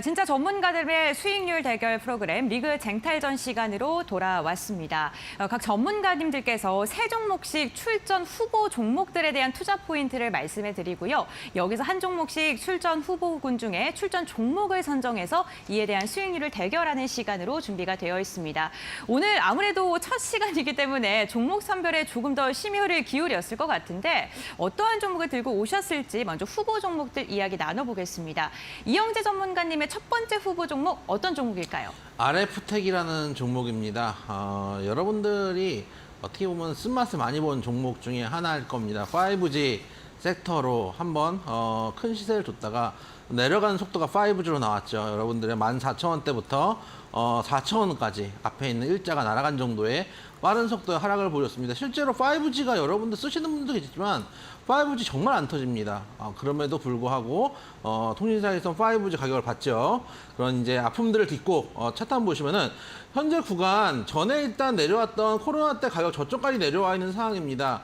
진짜 전문가들의 수익률 대결 프로그램 리그 쟁탈전 시간으로 돌아왔습니다. 각 전문가님들께서 세 종목씩 출전 후보 종목들에 대한 투자 포인트를 말씀해 드리고요. 여기서 한 종목씩 출전 후보군 중에 출전 종목을 선정해서 이에 대한 수익률을 대결하는 시간으로 준비가 되어 있습니다. 오늘 아무래도 첫 시간이기 때문에 종목 선별에 조금 더 심혈을 기울였을 것 같은데 어떠한 종목을 들고 오셨을지 먼저 후보 종목들 이야기 나눠보겠습니다. 이영재 전문가님의 첫 번째 후보 종목 어떤 종목일까요? RF텍이라는 종목입니다. 여러분들이 어떻게 보면 쓴맛을 많이 본 종목 중에 하나일 겁니다. 5G 섹터로 한번 큰 시세를 뒀다가 내려가는 속도가 5G로 나왔죠. 여러분들의 14,000원대부터 4,000원까지 앞에 있는 일자가 날아간 정도의 빠른 속도의 하락을 보였습니다. 실제로 5G가 여러분들 쓰시는 분도 계시지만 5G 정말 안 터집니다. 그럼에도 불구하고 통신사에서 5G 가격을 받죠. 그런 이제 아픔들을 딛고 차트 한번 보시면은 현재 구간 전에 일단 내려왔던 코로나 때 가격 저점까지 내려와 있는 상황입니다.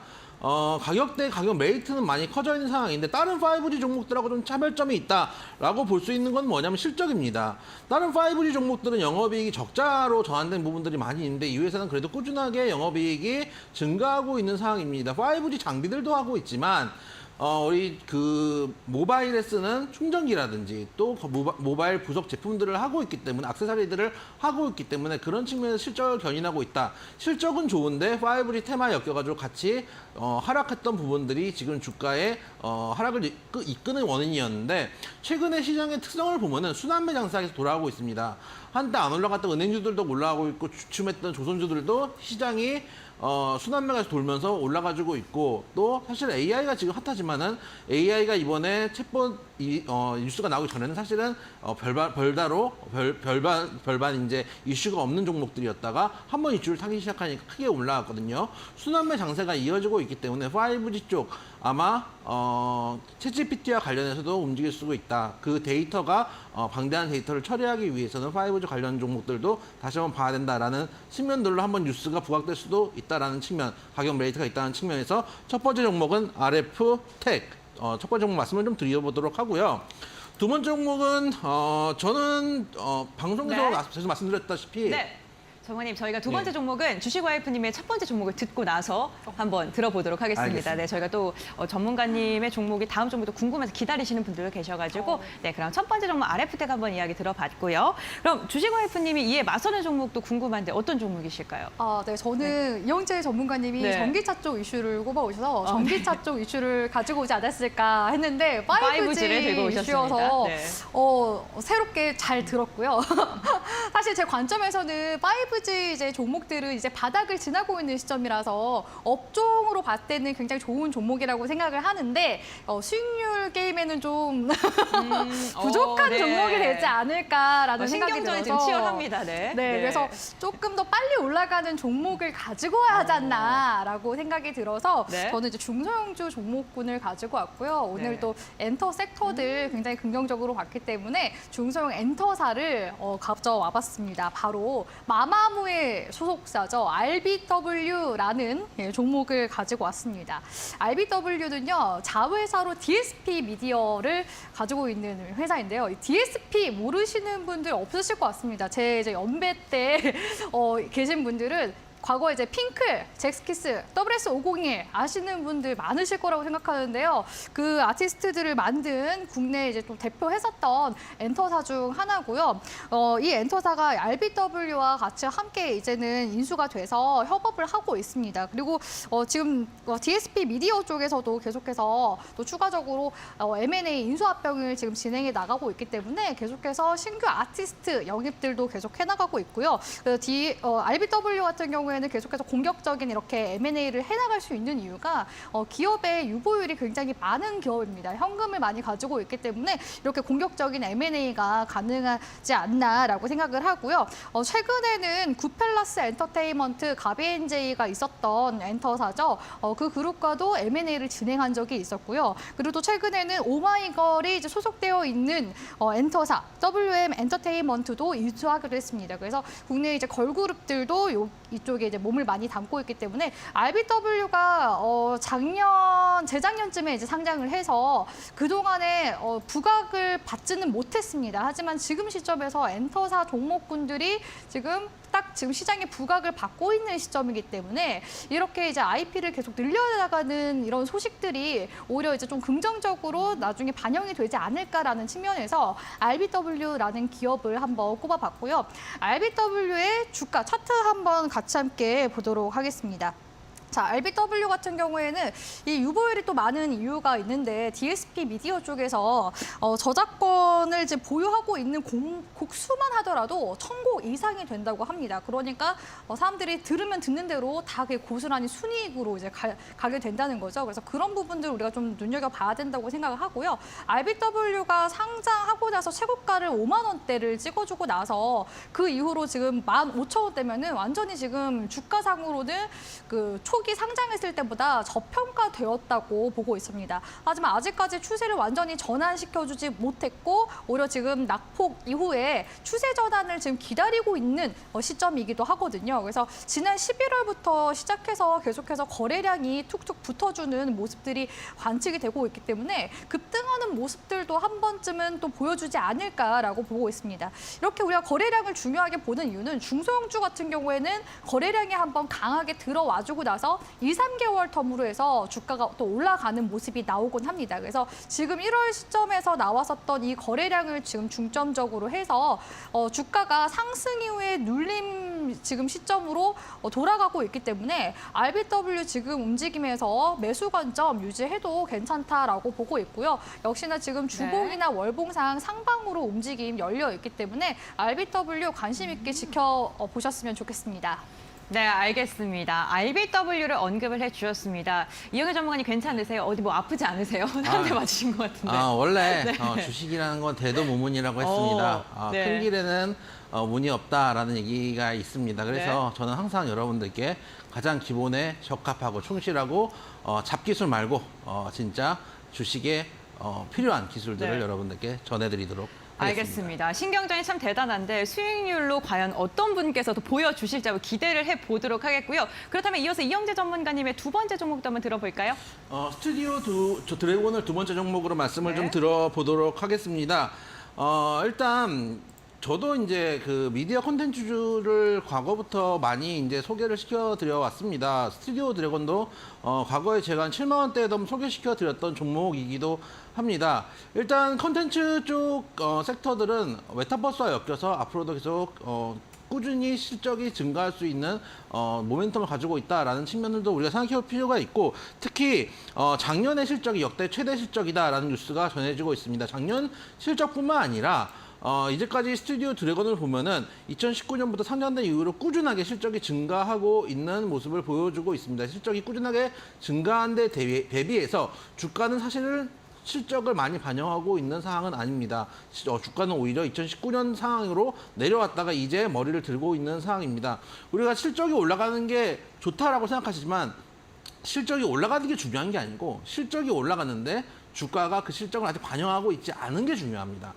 가격대 가격 메리트는 많이 커져 있는 상황인데 다른 5G 종목들하고 좀 차별점이 있다라고 볼 수 있는 건 뭐냐면 실적입니다. 다른 5G 종목들은 영업이익이 적자로 전환된 부분들이 많이 있는데 이 회사는 그래도 꾸준하게 영업이익이 증가하고 있는 상황입니다. 5G 장비들도 하고 있지만 우리 그 모바일에 쓰는 충전기라든지 또 모바일 부속 제품들을 하고 있기 때문에 악세사리들을 하고 있기 때문에 그런 측면에서 실적을 견인하고 있다. 실적은 좋은데 5G 테마에 엮여가지고 같이 하락했던 부분들이 지금 주가의 하락을 이끄는 원인이었는데 최근에 시장의 특성을 보면은 순환매 장사에서 돌아오고 있습니다. 한때 안 올라갔던 은행주들도 올라가고 있고 주춤했던 조선주들도 시장이 순환매가 돌면서 올라가지고 있고 또 사실 AI가 지금 핫하지만은 AI가 이번에 챗봇 뉴스가 나오기 전에는 사실은 별반 이제 이슈가 없는 종목들이었다가 한번 이슈를 타기 시작하니까 크게 올라갔거든요. 순환매 장세가 이어지고 있기 때문에 5G 쪽 아마 챗GPT와 관련해서도 움직일 수 있다. 그 데이터가 방대한 데이터를 처리하기 위해서는 5G 관련 종목들도 다시 한번 봐야 된다라는 측면들로 한번 뉴스가 부각될 수도 있다라는 측면, 가격 메리트가 있다는 측면에서 첫 번째 종목은 RF텍. 첫 번째 종목 말씀을 좀 드려보도록 하고요. 두 번째 종목은 저는 방송에서 계속 말씀드렸다시피 네. 정원님, 저희가 두 번째 종목은 주식와이프님의 첫 번째 종목을 듣고 나서 한번 들어보도록 하겠습니다. 알겠습니다. 네, 저희가 또 전문가님의 종목이 다음 종목도 궁금해서 기다리시는 분들 계셔가지고 네, 그럼 첫 번째 종목 RF텍 한번 이야기 들어봤고요. 그럼 주식와이프님이 이에 맞서는 종목도 궁금한데 어떤 종목이실까요? 네, 저는 이영재 전문가님이 네. 전기차 쪽 이슈를 꼽아오셔서 전기차 쪽 이슈를 가지고 오지 않았을까 했는데 5G를 들고 5G 오셨습니다. 이슈여서 네. 새롭게 잘 들었고요. 사실 제 관점에서는 5G 이제 종목들은 이제 바닥을 지나고 있는 시점이라서 업종으로 봤을 때는 굉장히 좋은 종목이라고 생각을 하는데 수익률 게임에는 좀 부족한 네. 종목이 되지 않을까라는 생각이 신경전이 들어서 좀 치열합니다. 네. 네, 그래서 조금 더 빨리 올라가는 종목을 가지고 와야 하지 않나라고 생각이 들어서 네. 저는 이제 중소형주 종목군을 가지고 왔고요. 오늘 네. 또 엔터 섹터들 굉장히 긍정적으로 봤기 때문에 중소형 엔터사를 가져와 봤습니다. 바로 마마무의 소속사죠. RBW라는 종목을 가지고 왔습니다. RBW는요, 자회사로 DSP 미디어를 가지고 있는 회사인데요. 이 DSP 모르시는 분들 없으실 것 같습니다. 제 이제 연배 때 계신 분들은 과거 이제 핑클, 잭스키스, WS501 아시는 분들 많으실 거라고 생각하는데요. 그 아티스트들을 만든 국내 이제 또 대표했었던 엔터사 중 하나고요. 이 엔터사가 RBW와 같이 함께 이제는 인수가 돼서 협업을 하고 있습니다. 그리고 지금 DSP 미디어 쪽에서도 계속해서 또 추가적으로 M&A 인수합병을 지금 진행해 나가고 있기 때문에 계속해서 신규 아티스트 영입들도 계속 해나가고 있고요. RBW 같은 경우에는 계속해서 공격적인 이렇게 M&A를 해나갈 수 있는 이유가 기업의 유보율이 굉장히 많은 기업입니다. 현금을 많이 가지고 있기 때문에 이렇게 공격적인 M&A가 가능하지 않나라고 생각을 하고요. 최근에는 구펠라스 엔터테인먼트, 가비엔제이가 있었던 엔터사죠. 그 그룹과도 M&A를 진행한 적이 있었고요. 그리고 또 최근에는 오마이걸이 이제 소속되어 있는 엔터사, WM 엔터테인먼트도 인수하기로 했습니다. 그래서 국내 이제 걸그룹들도 이쪽에 쪽에 이제 몸을 많이 담고 있기 때문에 RBW가 재작년쯤에 이제 상장을 해서 그동안에 부각을 받지는 못했습니다. 하지만 지금 시점에서 엔터사 종목군들이 지금 시장에 부각을 받고 있는 시점이기 때문에 이렇게 이제 IP를 계속 늘려나가는 이런 소식들이 오히려 이제 좀 긍정적으로 나중에 반영이 되지 않을까라는 측면에서 RBW라는 기업을 한번 꼽아봤고요. RBW의 주가 차트 한번 같이 함께 보도록 하겠습니다. 자, RBW 같은 경우에는 이 유보율이 또 많은 이유가 있는데 DSP 미디어 쪽에서 저작권을 이제 보유하고 있는 곡 수만 하더라도 1000곡 이상이 된다고 합니다. 그러니까 사람들이 들으면 듣는 대로 다 그게 고스란히 순이익으로 이제 가게 된다는 거죠. 그래서 그런 부분들 우리가 좀 눈여겨봐야 된다고 생각을 하고요. RBW가 상장하고 나서 최고가를 5만 원대를 찍어주고 나서 그 이후로 지금 15,000원대면은 완전히 지금 주가상으로는 그 초기 상장했을 때보다 저평가되었다고 보고 있습니다. 하지만 아직까지 추세를 완전히 전환시켜주지 못했고 오히려 지금 낙폭 이후에 추세 전환을 지금 기다리고 있는 시점이기도 하거든요. 그래서 지난 11월부터 시작해서 계속해서 거래량이 툭툭 붙어주는 모습들이 관측이 되고 있기 때문에 급등하는 모습들도 한 번쯤은 또 보여주지 않을까라고 보고 있습니다. 이렇게 우리가 거래량을 중요하게 보는 이유는 중소형주 같은 경우에는 거래량이 한번 강하게 들어와주고 나서 2, 3개월 텀으로 해서 주가가 또 올라가는 모습이 나오곤 합니다. 그래서 지금 1월 시점에서 나왔었던 이 거래량을 지금 중점적으로 해서 주가가 상승 이후에 눌림 지금 시점으로 돌아가고 있기 때문에 RBW 지금 움직임에서 매수 관점 유지해도 괜찮다라고 보고 있고요. 역시나 지금 주봉이나 월봉상 상방으로 움직임 열려 있기 때문에 RBW 관심 있게 지켜보셨으면 좋겠습니다. 네, 알겠습니다. RBW를 언급을 해주셨습니다. 이영애 전문가님 괜찮으세요? 어디 뭐 아프지 않으세요? 한 대 맞으신 것 같은데. 원래 주식이라는 건 대도무문이라고 했습니다. 네. 큰 길에는 문이 없다라는 얘기가 있습니다. 그래서 네. 저는 항상 여러분들께 가장 기본에 적합하고 충실하고 잡기술 말고 진짜 주식에 필요한 기술들을 네. 여러분들께 전해드리도록 하겠습니다. 알겠습니다. 신경전이 참 대단한데 수익률로 과연 어떤 분께서 도 보여주실지 한번 기대를 해보도록 하겠고요. 그렇다면 이어서 이영재 전문가님의 두 번째 종목도 한번 들어볼까요? 스튜디오 드래곤을 두 번째 종목으로 말씀을 네. 좀 들어보도록 하겠습니다. 일단 저도 이제 그 미디어 콘텐츠주를 과거부터 많이 이제 소개를 시켜드려 왔습니다. 스튜디오 드래곤도 과거에 제가 한 7만 원대에도 소개시켜드렸던 종목이기도 합니다. 일단 콘텐츠 쪽 섹터들은 메타버스와 엮여서 앞으로도 계속 꾸준히 실적이 증가할 수 있는 모멘텀을 가지고 있다라는 측면들도 우리가 생각해 볼 필요가 있고 특히 작년의 실적이 역대 최대 실적이다라는 뉴스가 전해지고 있습니다. 작년 실적뿐만 아니라 이제까지 스튜디오 드래곤을 보면은 2019년부터 상장된 이후로 꾸준하게 실적이 증가하고 있는 모습을 보여주고 있습니다. 실적이 꾸준하게 증가한 데 대비해서 주가는 사실 실적을 많이 반영하고 있는 상황은 아닙니다. 주가는 오히려 2019년 상황으로 내려왔다가 이제 머리를 들고 있는 상황입니다. 우리가 실적이 올라가는 게 좋다라고 생각하시지만 실적이 올라가는 게 중요한 게 아니고 실적이 올라갔는데 주가가 그 실적을 아직 반영하고 있지 않은 게 중요합니다.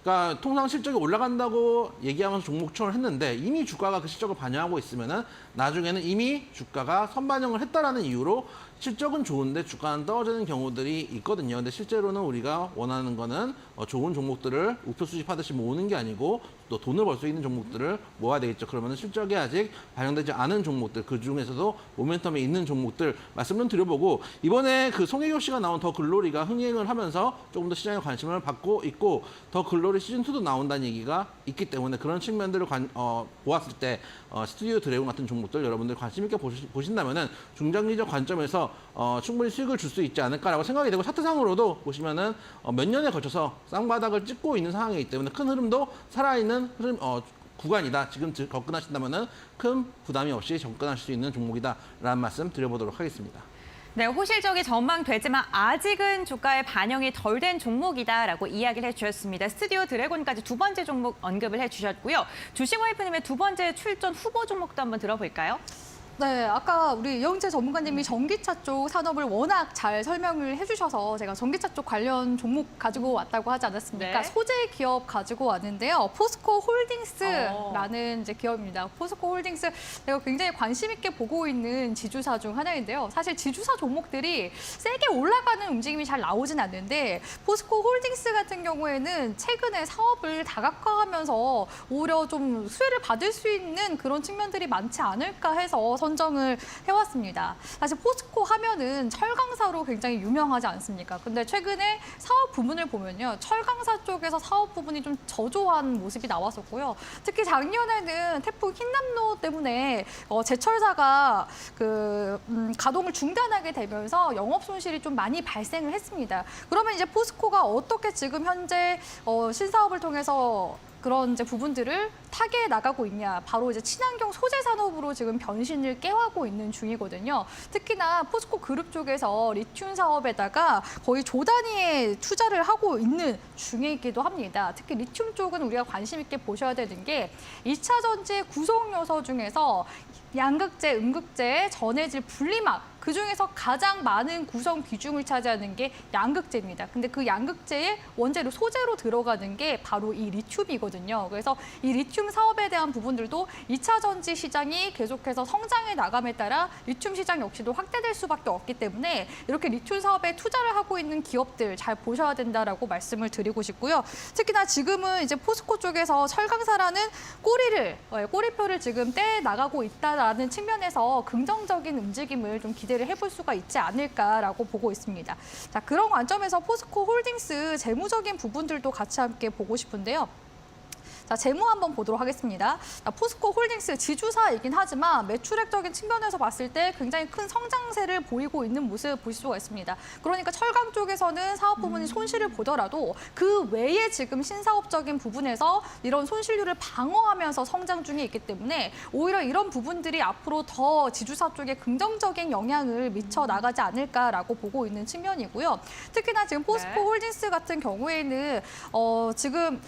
그러니까 통상 실적이 올라간다고 얘기하면서 종목 추천을 했는데 이미 주가가 그 실적을 반영하고 있으면은 나중에는 이미 주가가 선반영을 했다라는 이유로 실적은 좋은데 주가는 떨어지는 경우들이 있거든요. 근데 실제로는 우리가 원하는 거는 좋은 종목들을 우표 수집하듯이 모으는 게 아니고 또 돈을 벌 수 있는 종목들을 모아야 되겠죠. 그러면 실적이 아직 반영되지 않은 종목들, 그 중에서도 모멘텀에 있는 종목들 말씀 좀 드려보고 이번에 그 송혜교 씨가 나온 더 글로리가 흥행을 하면서 조금 더 시장에 관심을 받고 있고 더 글로리 시즌2도 나온다는 얘기가 있기 때문에 그런 측면들을 보았을 때 스튜디오 드래곤 같은 종목들 여러분들 관심 있게 보신다면은 중장기적 관점에서 충분히 수익을 줄 수 있지 않을까라고 생각이 되고 차트상으로도 보시면은 몇 년에 걸쳐서 쌍바닥을 찍고 있는 상황이기 때문에 큰 흐름도 살아있는 흐름 구간이다. 지금 접근하신다면은 큰 부담이 없이 접근하실 수 있는 종목이다라는 말씀 드려보도록 하겠습니다. 네, 호실적이 전망되지만 아직은 주가에 반영이 덜 된 종목이다라고 이야기를 해주셨습니다. 스튜디오 드래곤까지 두 번째 종목 언급을 해주셨고요. 주식와이프님의 두 번째 출전 후보 종목도 한번 들어볼까요? 네, 아까 우리 이영재 전문가님이 전기차 쪽 산업을 워낙 잘 설명을 해주셔서 제가 전기차 쪽 관련 종목 가지고 왔다고 하지 않았습니까? 네. 소재 기업 가지고 왔는데요. 포스코 홀딩스라는 이제 기업입니다. 포스코 홀딩스 제가 굉장히 관심 있게 보고 있는 지주사 중 하나인데요. 사실 지주사 종목들이 세게 올라가는 움직임이 잘 나오진 않는데 포스코 홀딩스 같은 경우에는 최근에 사업을 다각화하면서 오히려 좀 수혜를 받을 수 있는 그런 측면들이 많지 않을까 해서 선정을 해왔습니다. 사실 포스코 하면은 철강사로 굉장히 유명하지 않습니까? 근데 최근에 사업 부문을 보면요. 철강사 쪽에서 사업 부분이 좀 저조한 모습이 나왔었고요. 특히 작년에는 태풍 흰남노 때문에 제철사가 가동을 중단하게 되면서 영업 손실이 좀 많이 발생을 했습니다. 그러면 이제 포스코가 어떻게 지금 현재 신사업을 통해서 그런 이제 부분들을 타개해 나가고 있냐. 바로 이제 친환경 소재 산업으로 지금 변신을 깨하고 있는 중이거든요. 특히나 포스코 그룹 쪽에서 리튬 사업에다가 거의 조 단위의 투자를 하고 있는 중이기도 합니다. 특히 리튬 쪽은 우리가 관심 있게 보셔야 되는 게 2차 전지 구성 요소 중에서 양극재, 음극재, 전해질, 분리막 그중에서 가장 많은 구성 비중을 차지하는 게 양극재입니다. 근데 그 양극재의 원재료, 소재로 들어가는 게 바로 이 리튬이거든요. 그래서 이 리튬 사업에 대한 부분들도 2차 전지 시장이 계속해서 성장해 나감에 따라 리튬 시장 역시도 확대될 수밖에 없기 때문에 이렇게 리튬 사업에 투자를 하고 있는 기업들 잘 보셔야 된다라고 말씀을 드리고 싶고요. 특히나 지금은 이제 포스코 쪽에서 철강사라는 꼬리표를 지금 떼 나가고 있다라는 측면에서 긍정적인 움직임을 좀 기대를 해볼 수가 있지 않을까라고 보고 있습니다. 자, 그런 관점에서 포스코 홀딩스 재무적인 부분들도 같이 함께 보고 싶은데요. 자, 재무 한번 보도록 하겠습니다. 자, 포스코 홀딩스 지주사이긴 하지만 매출액적인 측면에서 봤을 때 굉장히 큰 성장세를 보이고 있는 모습 보실 수가 있습니다. 그러니까 철강 쪽에서는 사업 부분이 손실을 보더라도 그 외에 지금 신사업적인 부분에서 이런 손실률을 방어하면서 성장 중에 있기 때문에 오히려 이런 부분들이 앞으로 더 지주사 쪽에 긍정적인 영향을 미쳐 나가지 않을까라고 보고 있는 측면이고요. 특히나 지금 포스코 홀딩스 같은 경우에는 지금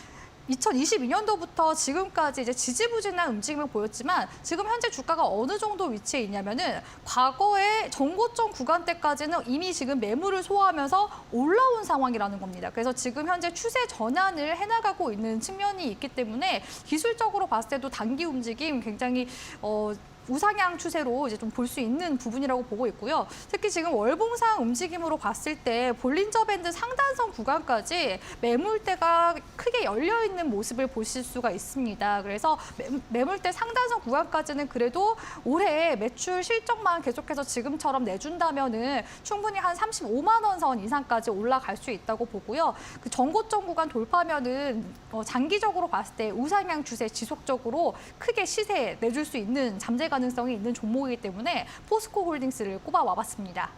2022년도부터 지금까지 이제 지지부진한 움직임을 보였지만 지금 현재 주가가 어느 정도 위치에 있냐면은 과거에 전고점 구간대까지는 이미 지금 매물을 소화하면서 올라온 상황이라는 겁니다. 그래서 지금 현재 추세 전환을 해나가고 있는 측면이 있기 때문에 기술적으로 봤을 때도 단기 움직임 굉장히 우상향 추세로 이제 좀 볼 수 있는 부분이라고 보고 있고요. 특히 지금 월봉상 움직임으로 봤을 때 볼린저 밴드 상단선 구간까지 매물대가 크게 열려 있는 모습을 보실 수가 있습니다. 그래서 매물대 상단선 구간까지는 그래도 올해 매출 실적만 계속해서 지금처럼 내준다면은 충분히 한 35만 원 선 이상까지 올라갈 수 있다고 보고요. 그 전고점 구간 돌파면은 장기적으로 봤을 때 우상향 추세 지속적으로 크게 시세 내줄 수 있는 잠재 가능성이 있는 종목이기 때문에 포스코 홀딩스를 꼽아와봤습니다.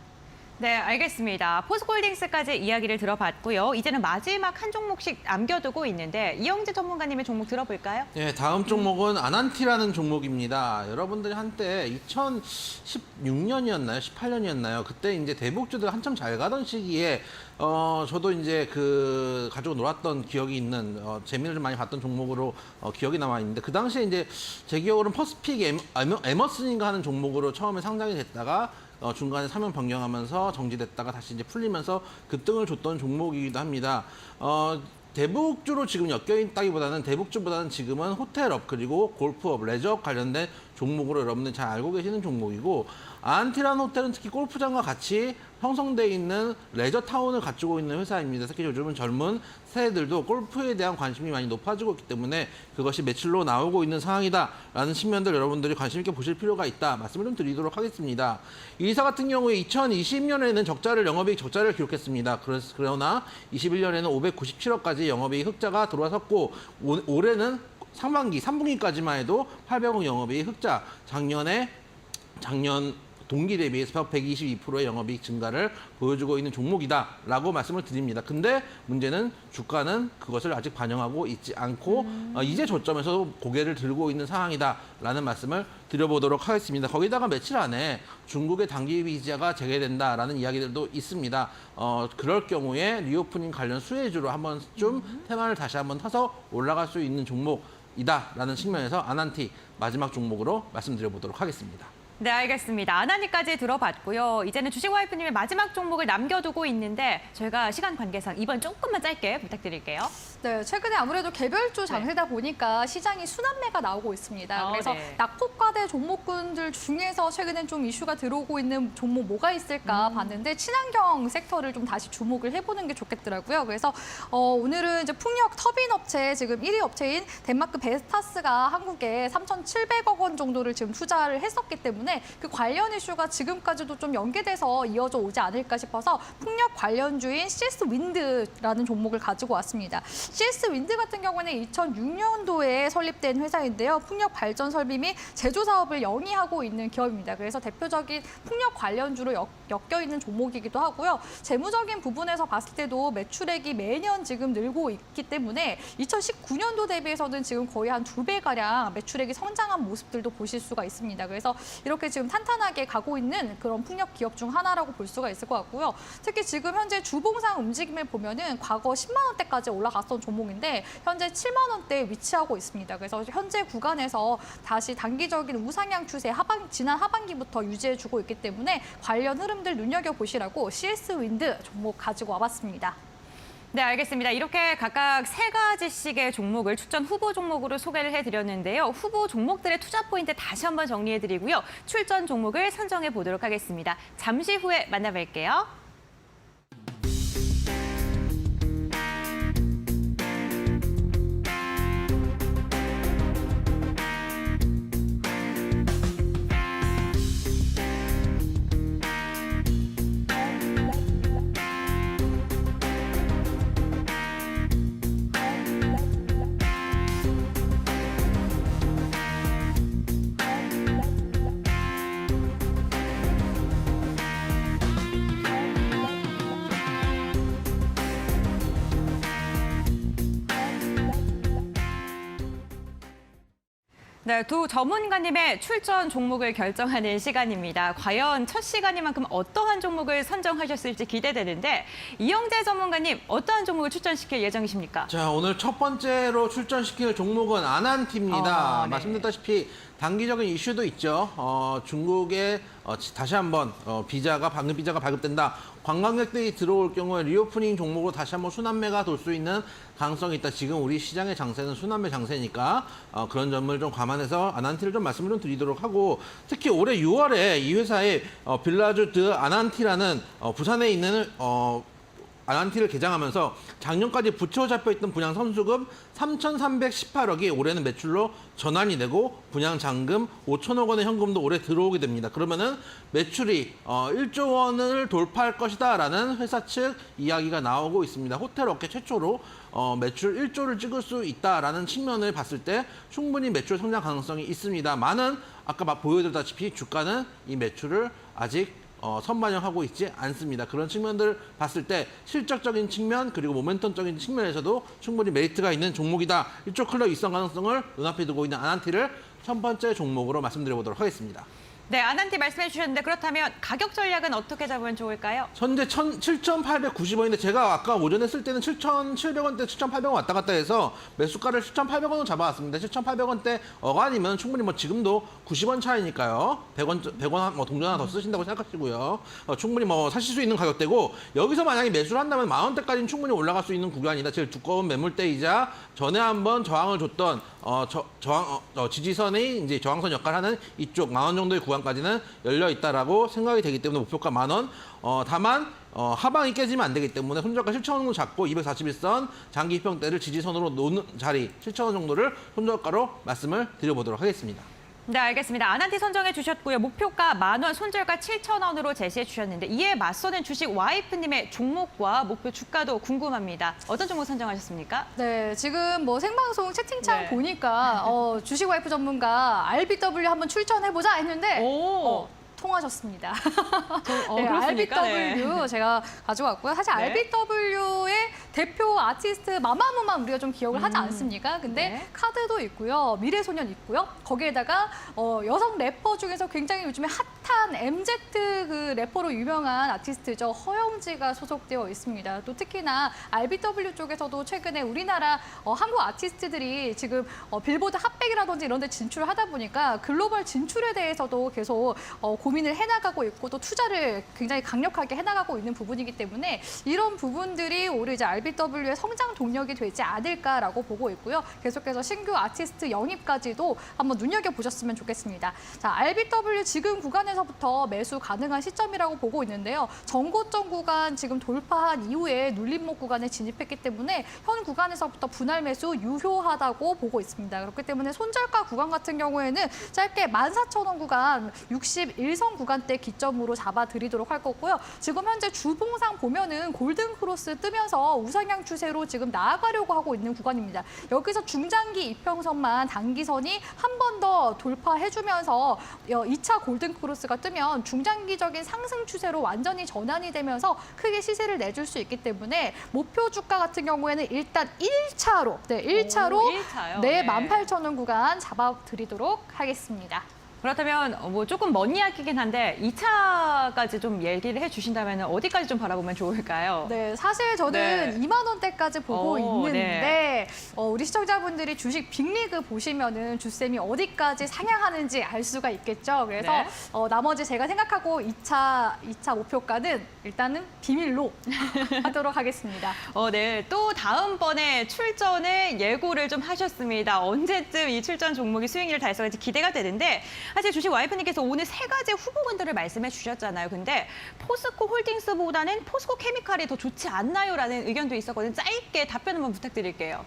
네, 알겠습니다. 포스코홀딩스까지 이야기를 들어봤고요. 이제는 마지막 한 종목씩 남겨두고 있는데 이영재 전문가님의 종목 들어볼까요? 네, 다음 종목은 아난티라는 종목입니다. 여러분들이 한때 2016년이었나요? 18년이었나요? 그때 이제 대북주들 한참 잘 가던 시기에 저도 이제 가지고 놀았던 기억이 있는 재미를 좀 많이 봤던 종목으로 기억이 남아 있는데 그 당시에 이제 제 기억으로는 퍼스픽 에머슨인가 하는 종목으로 처음에 상장이 됐다가 중간에 사면 변경하면서 정지됐다가 다시 이제 풀리면서 급등을 줬던 종목이기도 합니다. 대북주로 지금 엮여있다기보다는 대북주보다는 지금은 호텔업 그리고 골프업, 레저업 관련된 종목으로 여러분들 잘 알고 계시는 종목이고 아난티라는 호텔은 특히 골프장과 같이 형성되어 있는 레저타운을 갖추고 있는 회사입니다. 특히 요즘은 젊은 세대들도 골프에 대한 관심이 많이 높아지고 있기 때문에 그것이 매출로 나오고 있는 상황이다라는 측면들 여러분들이 관심 있게 보실 필요가 있다 말씀을 좀 드리도록 하겠습니다. 이 회사 같은 경우에 2020년에는 영업이익 적자를 기록했습니다. 그러나 21년에는 597억까지 영업이익 흑자가 들어왔었고 올해는 상반기 3분기까지만 해도 800억 영업이익 흑자, 작년 동기 대비해서 122%의 영업이익 증가를 보여주고 있는 종목이다라고 말씀을 드립니다. 근데 문제는 주가는 그것을 아직 반영하고 있지 않고 이제 저점에서 고개를 들고 있는 상황이다라는 말씀을 드려보도록 하겠습니다. 거기다가 며칠 안에 중국의 단기 비자가 재개된다라는 이야기들도 있습니다. 그럴 경우에 리오프닝 관련 수혜주로 한번 좀 테마를 다시 한번 타서 올라갈 수 있는 종목이다라는 측면에서 아난티 마지막 종목으로 말씀드려보도록 하겠습니다. 네, 알겠습니다. 아나니까지 들어봤고요. 이제는 주식 와이프님의 마지막 종목을 남겨두고 있는데 저희가 시간 관계상 이번 조금만 짧게 부탁드릴게요. 네, 최근에 아무래도 개별주 장세다 보니까 시장이 순환매가 나오고 있습니다. 그래서 네. 낙폭과대 종목군들 중에서 최근엔 좀 이슈가 들어오고 있는 종목 뭐가 있을까 봤는데 친환경 섹터를 좀 다시 주목을 해보는 게 좋겠더라고요. 그래서 오늘은 이제 풍력 터빈 업체 지금 1위 업체인 덴마크 베스타스가 한국에 3,700억 원 정도를 지금 투자를 했었기 때문에 그 관련 이슈가 지금까지도 좀 연계돼서 이어져 오지 않을까 싶어서 풍력 관련주인 CS 윈드라는 종목을 가지고 왔습니다. CS 윈드 같은 경우는 2006년도에 설립된 회사인데요. 풍력 발전 설비 및 제조 사업을 영위하고 있는 기업입니다. 그래서 대표적인 풍력 관련주로 엮여 있는 종목이기도 하고요. 재무적인 부분에서 봤을 때도 매출액이 매년 지금 늘고 있기 때문에 2019년도 대비해서는 지금 거의 한 2배가량 매출액이 성장한 모습들도 보실 수가 있습니다. 그래서 이렇게 지금 탄탄하게 가고 있는 그런 풍력 기업 중 하나라고 볼 수가 있을 것 같고요. 특히 지금 현재 주봉상 움직임을 보면은 과거 10만 원대까지 올라갔던 종목인데 현재 7만 원대에 위치하고 있습니다. 그래서 현재 구간에서 다시 단기적인 우상향 추세 지난 하반기부터 유지해주고 있기 때문에 관련 흐름들 눈여겨보시라고 CS 윈드 종목 가지고 와봤습니다. 네, 알겠습니다. 이렇게 각각 3가지씩의 종목을 추천 후보 종목으로 소개를 해드렸는데요. 후보 종목들의 투자 포인트 다시 한번 정리해드리고요. 출전 종목을 선정해 보도록 하겠습니다. 잠시 후에 만나뵐게요. 네, 두 전문가님의 출전 종목을 결정하는 시간입니다. 과연 첫 시간이만큼 어떠한 종목을 선정하셨을지 기대되는데 이영재 전문가님 어떠한 종목을 추천시킬 예정이십니까? 자, 오늘 첫 번째로 출전시킬 종목은 아난티입니다. 네. 말씀드렸다시피 단기적인 이슈도 있죠. 중국에 다시 한번 방금 비자가 발급된다. 관광객들이 들어올 경우에 리오프닝 종목으로 다시 한번 순환매가 돌 수 있는 가능성이 있다. 지금 우리 시장의 장세는 순환매 장세니까 그런 점을 좀 감안해서 아난티를 좀 말씀을 좀 드리도록 하고 특히 올해 6월에 이 회사의 빌라주 드 아난티라는 부산에 있는 아난티를 개장하면서 작년까지 부채로 잡혀있던 분양 선수금 3,318억이 올해는 매출로 전환이 되고 분양 잔금 5천억 원의 현금도 올해 들어오게 됩니다. 그러면은 매출이 1조 원을 돌파할 것이다라는 회사 측 이야기가 나오고 있습니다. 호텔 업계 최초로 매출 1조를 찍을 수 있다라는 측면을 봤을 때 충분히 매출 성장 가능성이 있습니다. 많은 아까 보여드렸다시피 주가는 이 매출을 아직 선반영하고 있지 않습니다. 그런 측면들을 봤을 때 실적적인 측면 그리고 모멘텀적인 측면에서도 충분히 메리트가 있는 종목이다. 이쪽 클럽 입성 가능성을 눈앞에 두고 있는 아난티를 첫 번째 종목으로 말씀드려보도록 하겠습니다. 네, 아난티 말씀해 주셨는데 그렇다면 가격 전략은 어떻게 잡으면 좋을까요? 현재 7,890원인데 제가 아까 오전에 쓸 때는 7,700원대, 7,800원 왔다 갔다 해서 매수가를 7,800원으로 잡아왔습니다. 7,800원대 어간이면 충분히 지금도 90원 차이니까요. 100원 동전 하나 더 쓰신다고 생각하시고요. 충분히 사실 수 있는 가격대고 여기서 만약에 매수를 한다면 만 원대까지는 충분히 올라갈 수 있는 구간이다. 제일 두꺼운 매물대이자 전에 한번 저항을 줬던 지지선의 이제 저항선 역할하는 이쪽 만 원 정도의 구간까지는 열려 있다라고 생각이 되기 때문에 목표가 만 원. 다만 하방이 깨지면 안 되기 때문에 손절가 7,000원 정도 잡고 241선 장기 입형대를 지지선으로 놓는 자리 7,000원 정도를 손절가로 말씀을 드려보도록 하겠습니다. 네, 알겠습니다. 아난티 선정해 주셨고요. 목표가 만 원, 손절가 7,000원으로 제시해 주셨는데 이에 맞서는 주식 와이프님의 종목과 목표 주가도 궁금합니다. 어떤 종목 선정하셨습니까? 네, 지금 생방송 채팅창 네. 보니까 주식 와이프 전문가 RBW 한번 출전해보자 했는데 통하셨습니다. 네, 그렇습니까? RBW 네. 제가 가져왔고요. 사실 네. RBW의 대표 아티스트 마마무만 우리가 좀 기억을 하지 않습니까? 근데 네. 카드도 있고요. 미래소년 있고요. 거기에다가 여성 래퍼 중에서 굉장히 요즘에 핫한 MZ 그 래퍼로 유명한 아티스트죠. 허영지가 소속되어 있습니다. 또 특히나 RBW 쪽에서도 최근에 우리나라 한국 아티스트들이 지금 빌보드 핫백이라든지 이런 데 진출하다 보니까 글로벌 진출에 대해서도 계속 고민을 해나가고 있고 또 투자를 굉장히 강력하게 해나가고 있는 부분이기 때문에 이런 부분들이 올해 이제 RBW의 성장 동력이 되지 않을까라고 보고 있고요. 계속해서 신규 아티스트 영입까지도 한번 눈여겨보셨으면 좋겠습니다. 자, RBW 지금 구간에서부터 매수 가능한 시점이라고 보고 있는데요. 전고점 구간 지금 돌파한 이후에 눌림목 구간에 진입했기 때문에 현 구간에서부터 분할 매수 유효하다고 보고 있습니다. 그렇기 때문에 손절가 구간 같은 경우에는 짧게 14,000원 구간 61선 구간대 기점으로 잡아드리도록 할 거고요. 지금 현재 주봉상 보면은 골든 크로스 뜨면서 우상향 추세로 지금 나아가려고 하고 있는 구간입니다. 여기서 중장기 이평선만 단기선이 한 번 더 돌파해주면서 2차 골든 크로스가 뜨면 중장기적인 상승 추세로 완전히 전환이 되면서 크게 시세를 내줄 수 있기 때문에 목표 주가 같은 경우에는 일단 1차로, 네, 1차로 오, 1차요? 네, 네. 18,000원 구간 잡아드리도록 하겠습니다. 그렇다면 뭐 조금 먼 이야기긴 한데 2차까지 좀 얘기를 해주신다면 어디까지 좀 바라보면 좋을까요? 네, 사실 저는 네. 2만 원대까지 보고 오, 있는데 네. 우리 시청자분들이 주식 빅리그 보시면은 주쌤이 어디까지 상향하는지 알 수가 있겠죠. 그래서 네. 나머지 제가 생각하고 2차 목표가는 일단은 비밀로 하도록 하겠습니다. 네. 또 다음번에 출전을 예고를 좀 하셨습니다. 언제쯤 이 출전 종목이 수익률을 달성할지 기대가 되는데 사실 주식 와이프님께서 오늘 세 가지 후보군들을 말씀해 주셨잖아요. 근데 포스코 홀딩스보다는 포스코 케미칼이 더 좋지 않나요?라는 의견도 있었거든요. 짧게 답변 한번 부탁드릴게요.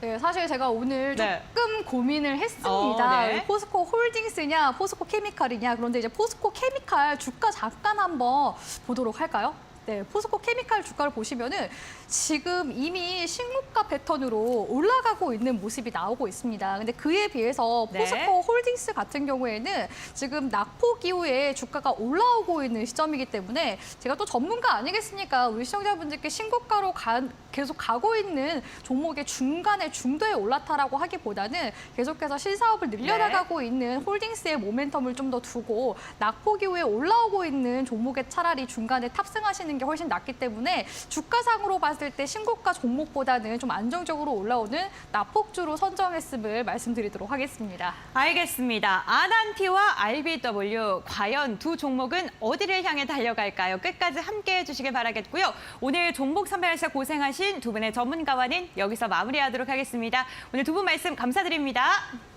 네, 사실 제가 오늘 네. 조금 고민을 했습니다. 네. 포스코 홀딩스냐, 포스코 케미칼이냐. 그런데 이제 포스코 케미칼 주가 잠깐 한번 보도록 할까요? 네, 포스코 케미칼 주가를 보시면은 지금 이미 신고가 패턴으로 올라가고 있는 모습이 나오고 있습니다. 근데 그에 비해서 네. 포스코 홀딩스 같은 경우에는 지금 낙폭 이후에 주가가 올라오고 있는 시점이기 때문에 제가 또 전문가 아니겠습니까? 우리 시청자분들께 신고가로 계속 가고 있는 종목의 중간에 중도에 올라타라고 하기보다는 계속해서 신사업을 늘려나가고 있는 홀딩스의 모멘텀을 좀 더 두고 낙폭 이후에 올라오고 있는 종목에 차라리 중간에 탑승하시는 게 훨씬 낫기 때문에 주가상으로 봤을 때 신고가 종목보다는 좀 안정적으로 올라오는 낙폭주로 선정했음을 말씀드리도록 하겠습니다. 알겠습니다. 아난티와 RBW 과연 두 종목은 어디를 향해 달려갈까요? 끝까지 함께해 주시길 바라겠고요. 오늘 종목 선별에서 고생하신 두 분의 전문가와는 여기서 마무리하도록 하겠습니다. 오늘 두 분 말씀 감사드립니다.